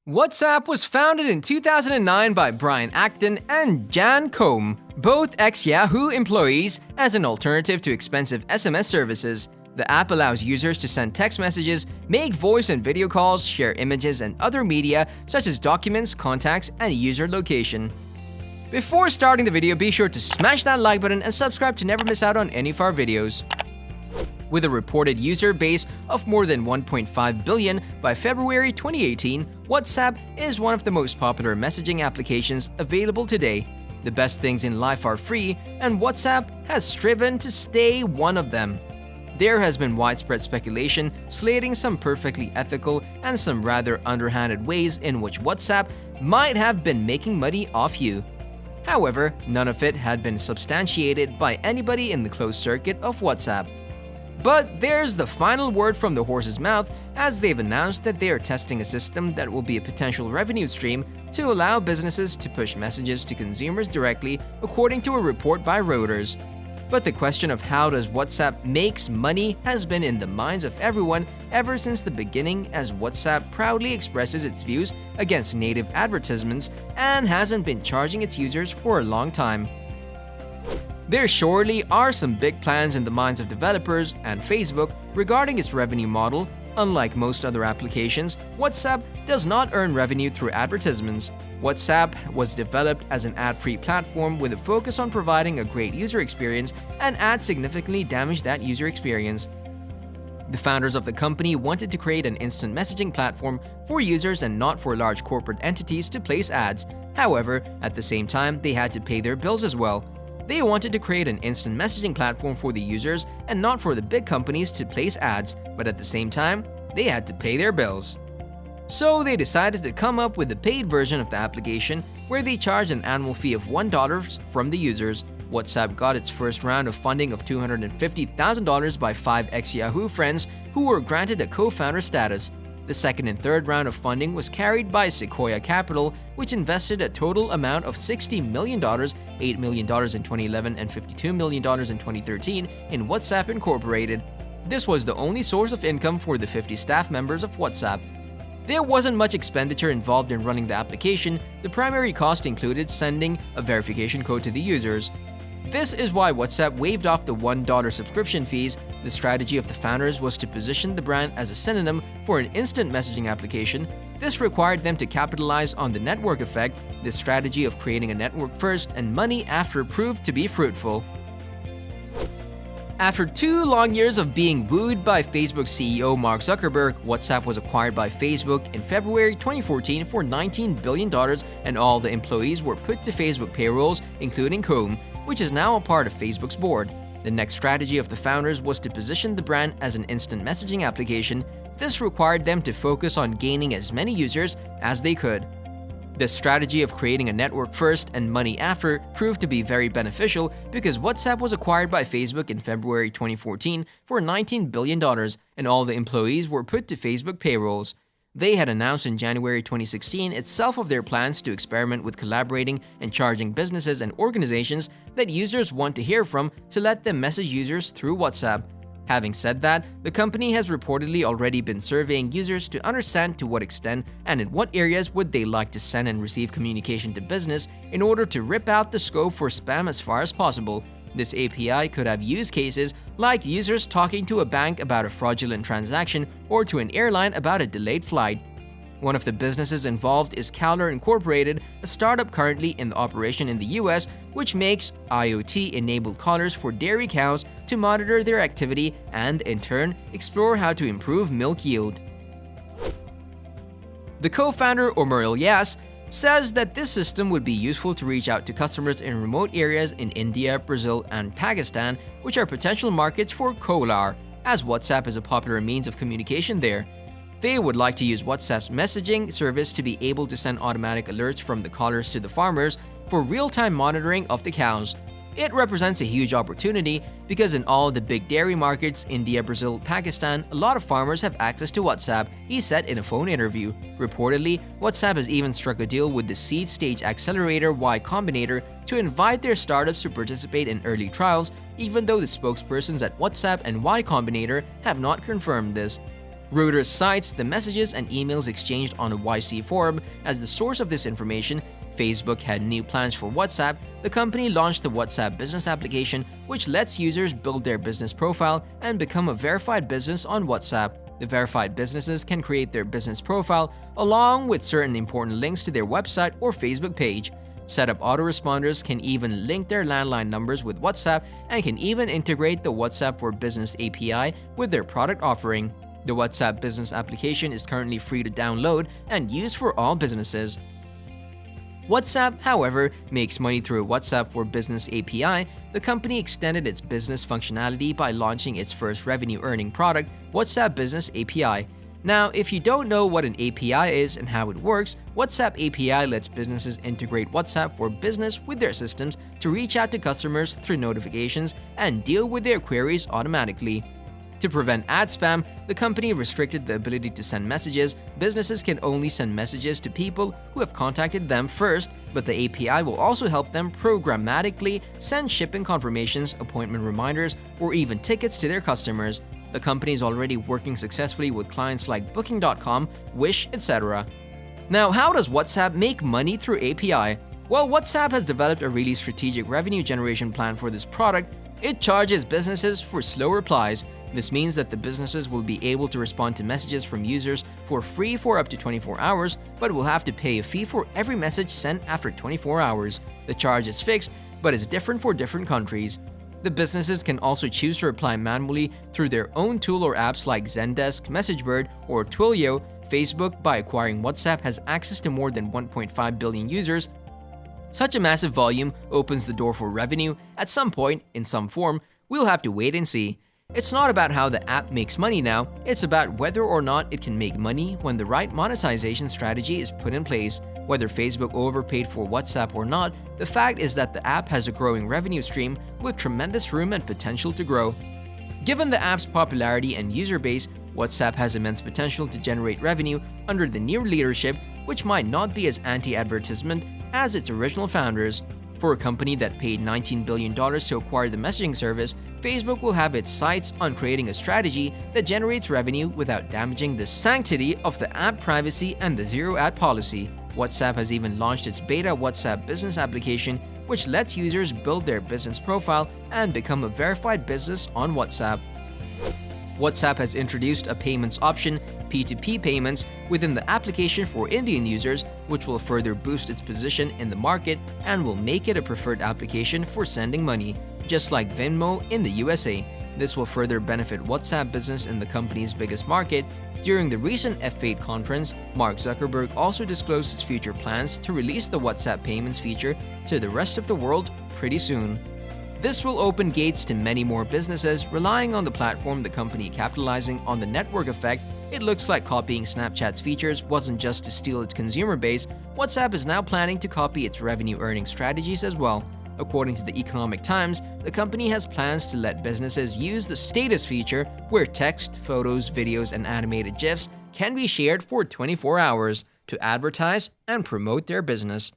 WhatsApp was founded in 2009 by Brian Acton and Jan Koum, both ex-Yahoo employees, as an alternative to expensive SMS services. The app allows users to send text messages, make voice and video calls, share images and other media such as documents, contacts, and user location. Before starting the video, be sure to smash that like button and subscribe to never miss out on any of our videos. With a reported user base of more than 1.5 billion by February 2018, WhatsApp is one of the most popular messaging applications available today. The best things in life are free, and WhatsApp has striven to stay one of them. There has been widespread speculation slating some perfectly ethical and some rather underhanded ways in which WhatsApp might have been making money off you. However, none of it had been substantiated by anybody in the closed circuit of WhatsApp. But there's the final word from the horse's mouth, as they've announced that they are testing a system that will be a potential revenue stream to allow businesses to push messages to consumers directly, according to a report by Reuters. But the question of how does WhatsApp makes money has been in the minds of everyone ever since the beginning, as WhatsApp proudly expresses its views against native advertisements and hasn't been charging its users for a long time. There surely are some big plans in the minds of developers and Facebook regarding its revenue model. Unlike most other applications, WhatsApp does not earn revenue through advertisements. WhatsApp was developed as an ad-free platform with a focus on providing a great user experience, and ads significantly damage that user experience. The founders of the company wanted to create an instant messaging platform for users and not for large corporate entities to place ads. However, at the same time, they had to pay their bills as well. They wanted to create an instant messaging platform for the users and not for the big companies to place ads, but at the same time, they had to pay their bills. So they decided to come up with a paid version of the application where they charge an annual fee of $1 from the users. WhatsApp got its first round of funding of $250,000 by 5 ex-Yahoo friends who were granted a co-founder status. The second and third round of funding was carried by Sequoia Capital, which invested a total amount of $60 million, $8 million in 2011 and $52 million in 2013 in WhatsApp Incorporated. This was the only source of income for the 50 staff members of WhatsApp. There wasn't much expenditure involved in running the application. The primary cost included sending a verification code to the users. This is why WhatsApp waived off the $1 subscription fees. The strategy of the founders was to position the brand as a synonym for an instant messaging application. This required them to capitalize on the network effect. This strategy of creating a network first and money after proved to be fruitful. After 2 long years of being wooed by Facebook CEO Mark Zuckerberg, WhatsApp was acquired by Facebook in February 2014 for $19 billion, and all the employees were put to Facebook payrolls, including Koum, which is now a part of Facebook's board. The next strategy of the founders was to position the brand as an instant messaging application. This required them to focus on gaining as many users as they could. The strategy of creating a network first and money after proved to be very beneficial because WhatsApp was acquired by Facebook in February 2014 for $19 billion, and all the employees were put to Facebook payrolls. They had announced in January 2016 itself of their plans to experiment with collaborating and charging businesses and organizations that users want to hear from to let them message users through WhatsApp. Having said that, the company has reportedly already been surveying users to understand to what extent and in what areas would they like to send and receive communication to business in order to rip out the scope for spam as far as possible. This API could have use cases like users talking to a bank about a fraudulent transaction or to an airline about a delayed flight. One of the businesses involved is Cowler Incorporated, a startup currently in operation in the US, which makes IoT-enabled collars for dairy cows to monitor their activity and, in turn, explore how to improve milk yield. The co-founder, Omar Yas, says that this system would be useful to reach out to customers in remote areas in India, Brazil, and Pakistan, which are potential markets for Cowler, as WhatsApp is a popular means of communication there. They would like to use WhatsApp's messaging service to be able to send automatic alerts from the collars to the farmers for real-time monitoring of the cows. It represents a huge opportunity because in all the big dairy markets, India, Brazil, Pakistan, a lot of farmers have access to WhatsApp, he said in a phone interview. Reportedly, WhatsApp has even struck a deal with the seed stage accelerator Y Combinator to invite their startups to participate in early trials, even though the spokespersons at WhatsApp and Y Combinator have not confirmed this. Reuters cites the messages and emails exchanged on a YC forum as the source of this information. Facebook had new plans for WhatsApp. The company launched the WhatsApp business application, which lets users build their business profile and become a verified business on WhatsApp. The verified businesses can create their business profile along with certain important links to their website or Facebook page. Setup autoresponders can even link their landline numbers with WhatsApp and can even integrate the WhatsApp for Business API with their product offering. The WhatsApp business application is currently free to download and use for all businesses. WhatsApp, however, makes money through a WhatsApp for Business API. The company extended its business functionality by launching its first revenue-earning product, WhatsApp Business API. Now, if you don't know what an API is and how it works, WhatsApp API lets businesses integrate WhatsApp for Business with their systems to reach out to customers through notifications and deal with their queries automatically. To prevent ad spam, the company restricted the ability to send messages. Businesses can only send messages to people who have contacted them first, but the API will also help them programmatically send shipping confirmations, appointment reminders, or even tickets to their customers. The company is already working successfully with clients like Booking.com, Wish, etc. Now, how does WhatsApp make money through API? Well, WhatsApp has developed a really strategic revenue generation plan for this product. It charges businesses for slow replies. This means that the businesses will be able to respond to messages from users for free for up to 24 hours, but will have to pay a fee for every message sent after 24 hours. The charge is fixed, but is different for different countries. The businesses can also choose to reply manually through their own tool or apps like Zendesk, MessageBird, or Twilio. Facebook, by acquiring WhatsApp, has access to more than 1.5 billion users. Such a massive volume opens the door for revenue at some point, in some form. We'll have to wait and see. It's not about how the app makes money now, it's about whether or not it can make money when the right monetization strategy is put in place. Whether Facebook overpaid for WhatsApp or not, the fact is that the app has a growing revenue stream with tremendous room and potential to grow. Given the app's popularity and user base, WhatsApp has immense potential to generate revenue under the new leadership, which might not be as anti-advertisement as its original founders. For a company that paid $19 billion to acquire the messaging service, Facebook will have its sights on creating a strategy that generates revenue without damaging the sanctity of the app privacy and the zero-ad policy. WhatsApp has even launched its beta WhatsApp business application, which lets users build their business profile and become a verified business on WhatsApp. WhatsApp has introduced a payments option, P2P payments, within the application for Indian users, which will further boost its position in the market and will make it a preferred application for sending money, just like Venmo in the USA. This will further benefit WhatsApp business in the company's biggest market. During the recent F8 conference, Mark Zuckerberg also disclosed his future plans to release the WhatsApp payments feature to the rest of the world pretty soon. This will open gates to many more businesses relying on the platform. The company capitalizing on the network effect. It looks like copying Snapchat's features wasn't just to steal its consumer base. WhatsApp is now planning to copy its revenue-earning strategies as well. According to the Economic Times, the company has plans to let businesses use the status feature, where text, photos, videos, and animated GIFs can be shared for 24 hours to advertise and promote their business.